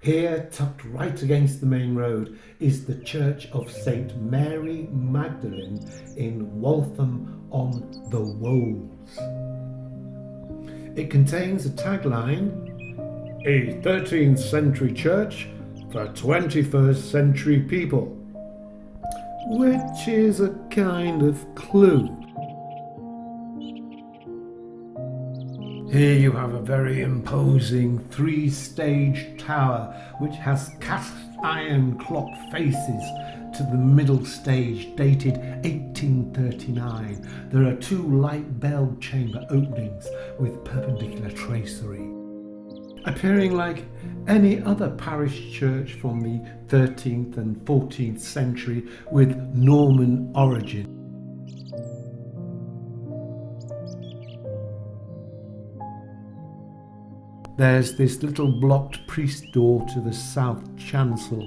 Here, tucked right against the main road, is the Church of St. Mary Magdalene in Waltham-on-the-Wolds. It contains a tagline, "A 13th century church for 21st century people," which is a kind of clue. Here you have a very imposing 3-stage tower which has cast iron clock faces to the middle stage dated 1839. There are 2 light bell chamber openings with perpendicular tracery, appearing like any other parish church from the 13th and 14th century with Norman origin. There's this little blocked priest door to the south chancel.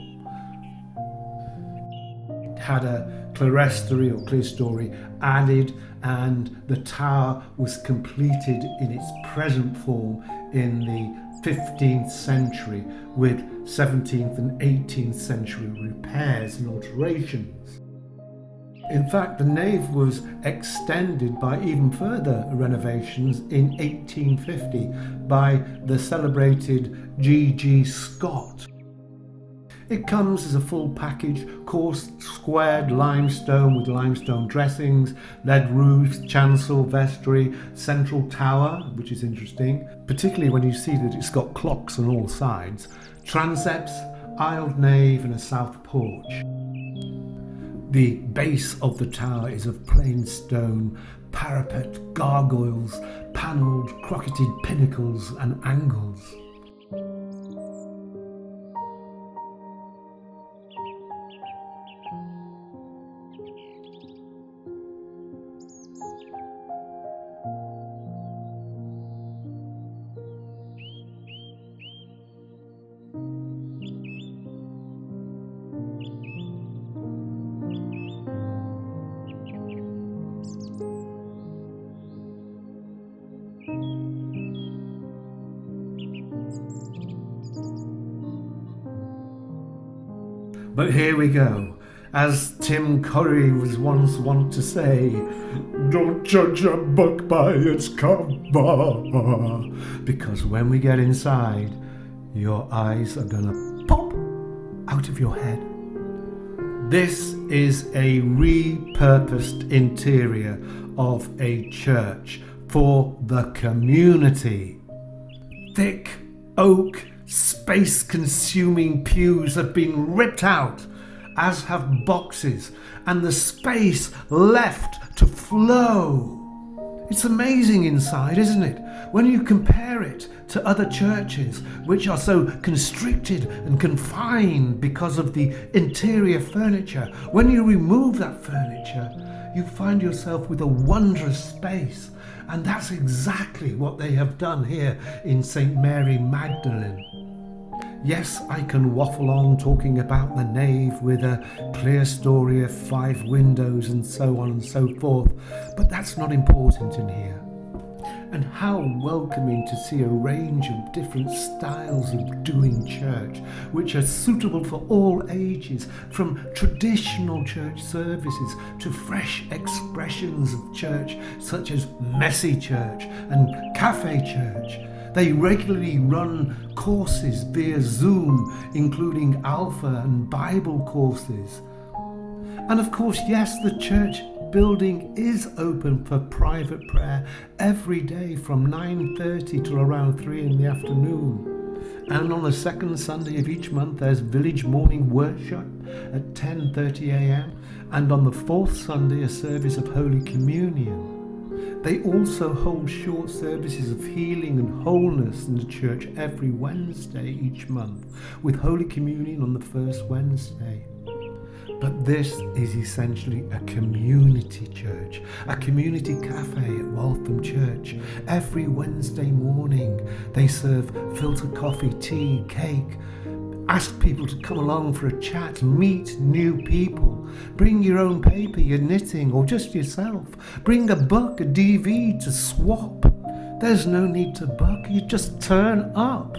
It had a clerestory or clerestory added, and the tower was completed in its present form in the 15th century with 17th and 18th century repairs and alterations. In fact, the nave was extended by even further renovations in 1850 by the celebrated G.G. Scott. It comes as a full package, coarse squared limestone with limestone dressings, lead roofs, chancel, vestry, central tower, which is interesting, particularly when you see that it's got clocks on all sides, transepts, aisled nave and a south porch. The base of the tower is of plain stone, parapet, gargoyles, panelled, crocketed pinnacles and angles. But here we go. As Tim Curry was once wont to say, "Don't judge a book by its cover," because when we get inside, your eyes are gonna pop out of your head. This is a repurposed interior of a church for the community. Thick oak, space-consuming pews have been ripped out, as have boxes, and the space left to flow. It's amazing inside, isn't it? When you compare it to other churches, which are so constricted and confined because of the interior furniture. When you remove that furniture, you find yourself with a wondrous space. And that's exactly what they have done here in St. Mary Magdalene. Yes, I can waffle on talking about the nave with a clerestory of 5 windows and so on and so forth, but that's not important in here. And how welcoming to see a range of different styles of doing church, which are suitable for all ages, from traditional church services to fresh expressions of church, such as messy church and cafe church. They regularly run courses via Zoom, including Alpha and Bible courses. And of course, yes, the church building is open for private prayer every day from 9:30 till around 3 in the afternoon. And on the second Sunday of each month, there's village morning worship at 10:30 a.m. and on the fourth Sunday, a service of Holy Communion. They also hold short services of healing and wholeness in the church every Wednesday each month, with Holy Communion on the first Wednesday. But this is essentially a community church, a community cafe at Waltham Church. Every Wednesday morning, they serve filtered coffee, tea, cake. Ask people to come along for a chat, meet new people. Bring your own paper, your knitting, or just yourself. Bring a book, a DV to swap. There's no need to book, you just turn up.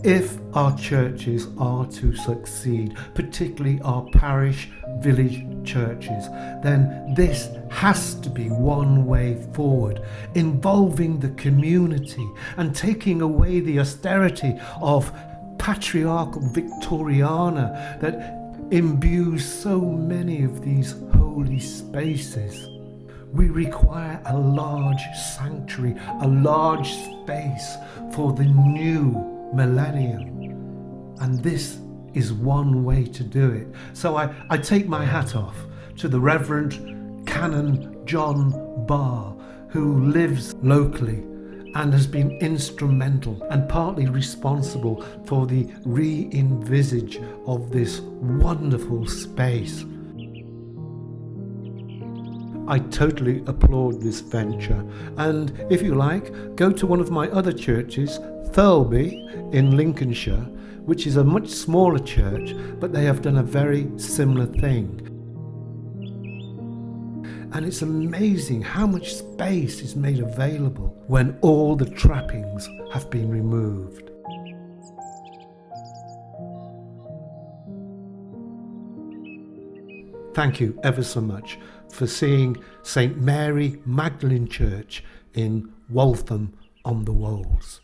If our churches are to succeed, particularly our parish village churches, then this has to be one way forward, involving the community and taking away the austerity of patriarchal Victoriana that imbues so many of these holy spaces. We require a large sanctuary, a large space for the new millennium, and this is one way to do it. So I take my hat off to the Reverend Canon John Barr, who lives locally and has been instrumental and partly responsible for the re-envisage of this wonderful space. I totally applaud this venture, and if you like, go to one of my other churches, Thirlby in Lincolnshire, which is a much smaller church, but they have done a very similar thing. And it's amazing how much space is made available when all the trappings have been removed. Thank you ever so much for seeing St. Mary Magdalene Church in Waltham-on-the-Wolds.